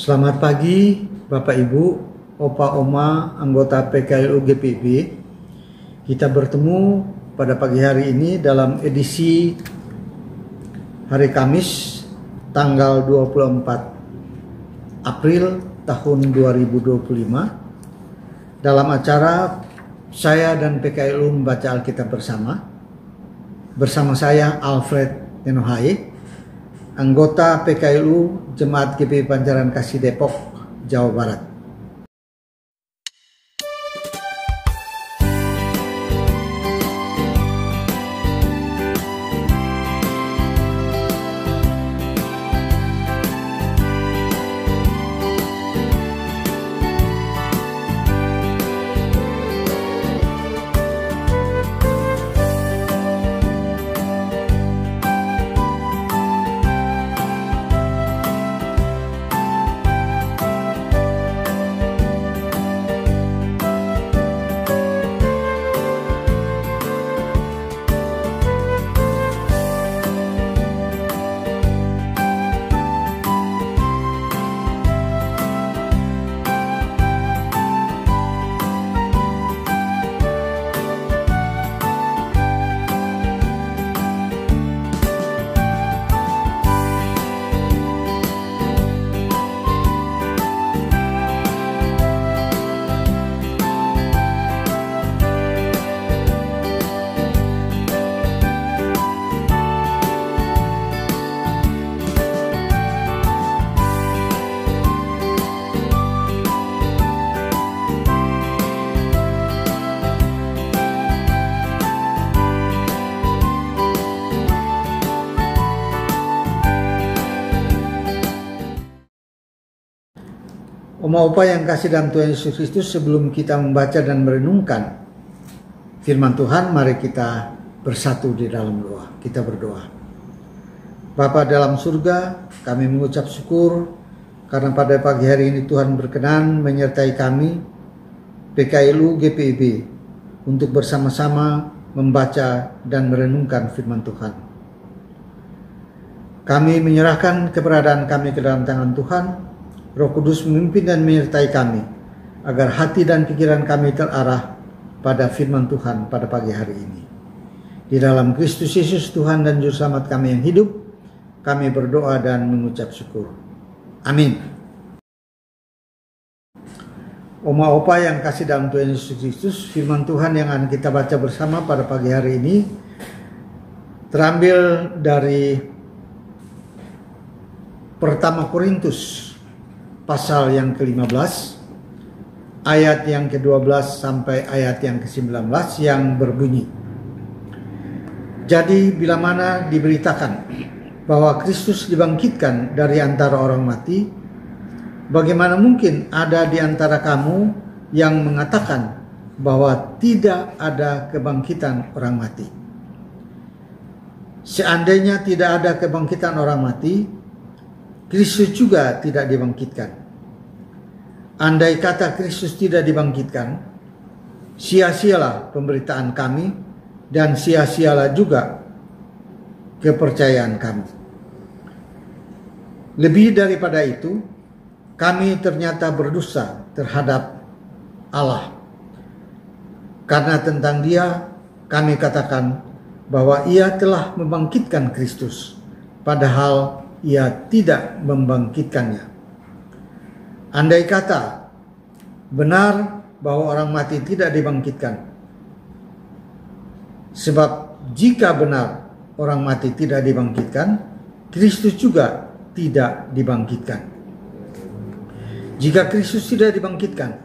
Selamat pagi Bapak Ibu, Opa Oma, anggota PKLU GPIB. Kita bertemu pada pagi hari ini dalam edisi hari Kamis tanggal 24 April tahun 2025 dalam acara saya dan PKLU membaca Alkitab bersama. Bersama saya Alfred Enohai, anggota PKLU Jemaat GPI Pancaran Kasih Depok, Jawa Barat. Oma Opa yang kasih dalam Tuhan Yesus Kristus, sebelum kita membaca dan merenungkan firman Tuhan, mari kita bersatu di dalam doa. Kita berdoa. Bapa dalam surga, kami mengucap syukur karena pada pagi hari ini Tuhan berkenan menyertai kami PKLU GPIB untuk bersama-sama membaca dan merenungkan firman Tuhan. Kami menyerahkan keberadaan kami ke dalam tangan Tuhan. Roh Kudus memimpin dan menyertai kami, agar hati dan pikiran kami terarah pada firman Tuhan pada pagi hari ini. Di dalam Kristus Yesus Tuhan dan Juru Selamat kami yang hidup, kami berdoa dan mengucap syukur. Amin. Oma Opa yang kasih dalam Tuhan Yesus Kristus, firman Tuhan yang akan kita baca bersama pada pagi hari ini terambil dari Pertama Korintus pasal yang ke-15, ayat yang ke-12 sampai ayat yang ke-19 yang berbunyi, jadi bila mana diberitakan bahwa Kristus dibangkitkan dari antara orang mati, bagaimana mungkin ada di antara kamu yang mengatakan bahwa tidak ada kebangkitan orang mati? Seandainya tidak ada kebangkitan orang mati, Kristus juga tidak dibangkitkan. Andai kata Kristus tidak dibangkitkan, sia-sialah pemberitaan kami dan sia-sialah juga kepercayaan kami. Lebih daripada itu, kami ternyata berdosa terhadap Allah. Karena tentang Dia kami katakan bahwa Ia telah membangkitkan Kristus, padahal Ia tidak membangkitkannya. Andai kata benar bahwa orang mati tidak dibangkitkan, sebab jika benar orang mati tidak dibangkitkan, Kristus juga tidak dibangkitkan. Jika Kristus tidak dibangkitkan,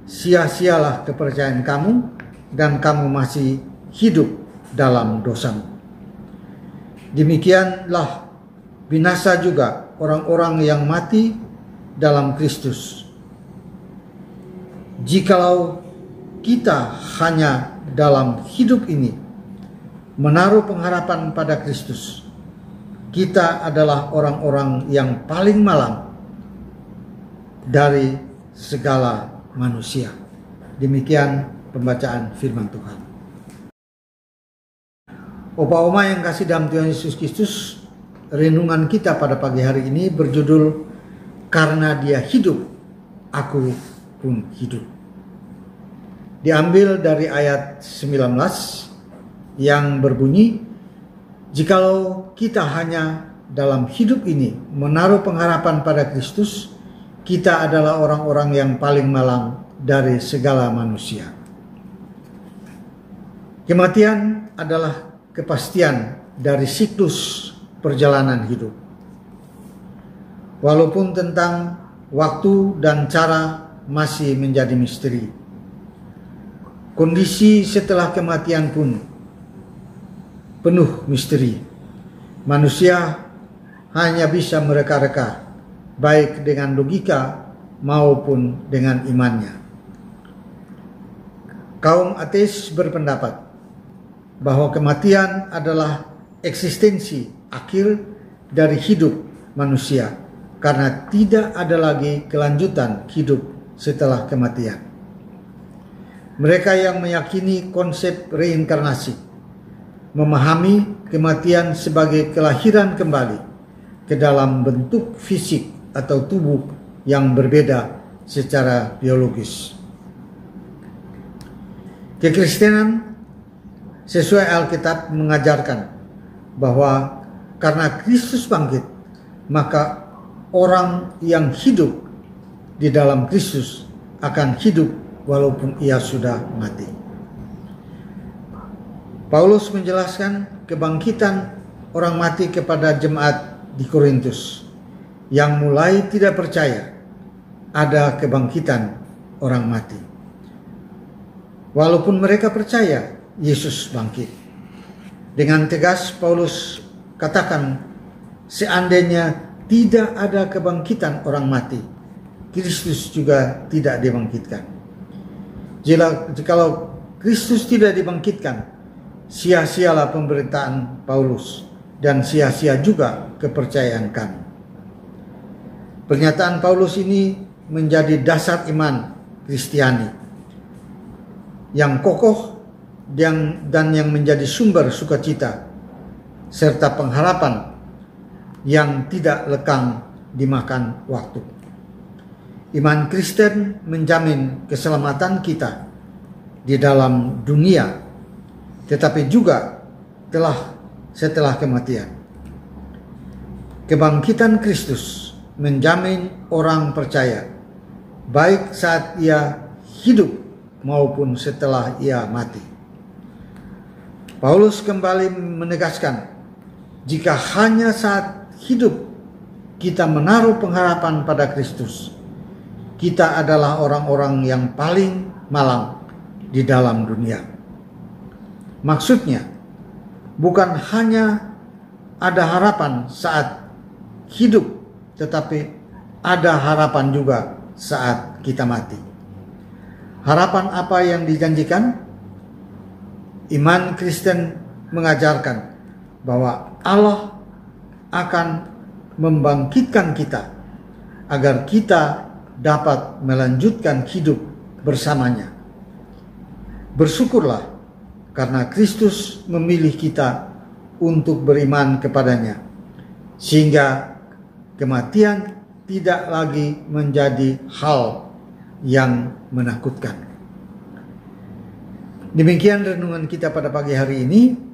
sia-sialah kepercayaan kamu dan kamu masih hidup dalam dosamu. Demikianlah binasa juga orang-orang yang mati dalam Kristus. Jikalau kita hanya dalam hidup ini menaruh pengharapan pada Kristus, kita adalah orang-orang yang paling malang dari segala manusia. Demikian pembacaan firman Tuhan. Opa Oma yang kasih dalam Tuhan Yesus Kristus, renungan kita pada pagi hari ini berjudul karena dia hidup, aku pun hidup. Diambil dari ayat 19 yang berbunyi, jikalau kita hanya dalam hidup ini menaruh pengharapan pada Kristus, kita adalah orang-orang yang paling malang dari segala manusia. Kematian adalah kepastian dari siklus perjalanan hidup. Walaupun tentang waktu dan cara masih menjadi misteri, kondisi setelah kematian pun penuh misteri. Manusia hanya bisa mereka-reka, baik dengan logika maupun dengan imannya. Kaum ateis berpendapat bahwa kematian adalah eksistensi akhir dari hidup manusia, karena tidak ada lagi kelanjutan hidup setelah kematian. Mereka yang meyakini konsep reinkarnasi memahami kematian sebagai kelahiran kembali ke dalam bentuk fisik atau tubuh yang berbeda secara biologis. Kekristenan sesuai Alkitab mengajarkan bahwa karena Kristus bangkit, maka orang yang hidup di dalam Kristus akan hidup walaupun ia sudah mati. Paulus menjelaskan kebangkitan orang mati kepada jemaat di Korintus yang mulai tidak percaya ada kebangkitan orang mati. Walaupun mereka percaya Yesus bangkit. Dengan tegas Paulus katakan, seandainya tidak ada kebangkitan orang mati, Kristus juga tidak dibangkitkan. Jikalau Kristus tidak dibangkitkan, sia-sialah pemberitaan Paulus dan sia-sia juga kepercayaan kami. Pernyataan Paulus ini menjadi dasar iman Kristiani yang kokoh dan yang menjadi sumber sukacita serta pengharapan yang tidak lekang dimakan waktu. Iman Kristen menjamin keselamatan kita di dalam dunia, tetapi juga setelah kematian. Kebangkitan Kristus menjamin orang percaya, baik saat ia hidup maupun setelah ia mati. Paulus kembali menegaskan, jika hanya saat hidup kita menaruh pengharapan pada Kristus, kita adalah orang-orang yang paling malang di dalam dunia. Maksudnya, bukan hanya ada harapan saat hidup, tetapi ada harapan juga saat kita mati. Harapan apa yang dijanjikan? Iman Kristen mengajarkan bahwa Allah akan membangkitkan kita agar kita dapat melanjutkan hidup bersamanya. Bersyukurlah karena Kristus memilih kita untuk beriman kepadanya, sehingga kematian tidak lagi menjadi hal yang menakutkan. Demikian renungan kita pada pagi hari ini.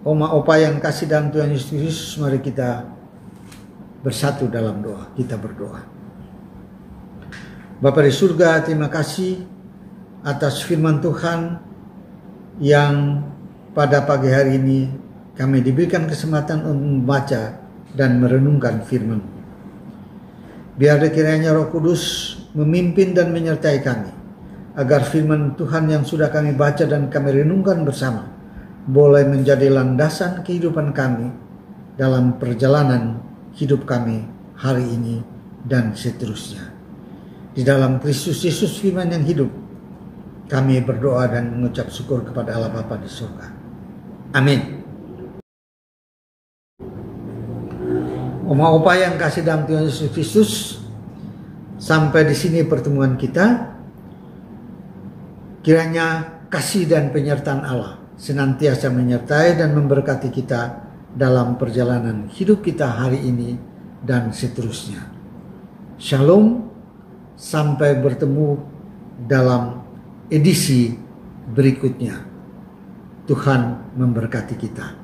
Oma opa yang kasih dalam Tuhan Yesus Kristus, mari kita bersatu dalam doa. Kita berdoa. Bapa di surga, terima kasih atas firman Tuhan yang pada pagi hari ini kami diberikan kesempatan untuk membaca dan merenungkan firman. Biar kiranya Roh Kudus memimpin dan menyertai kami, agar firman Tuhan yang sudah kami baca dan kami renungkan bersama boleh menjadi landasan kehidupan kami dalam perjalanan hidup kami hari ini dan seterusnya. Di dalam Kristus Yesus firman yang hidup, kami berdoa dan mengucap syukur kepada Allah Bapa di surga. Amin. Oma opa yang kasih dalam Tuhan Yesus Kristus, sampai di sini pertemuan kita. Kiranya kasih dan penyertaan Allah senantiasa menyertai dan memberkati kita dalam perjalanan hidup kita hari ini dan seterusnya. Shalom, sampai bertemu dalam edisi berikutnya. Tuhan memberkati kita.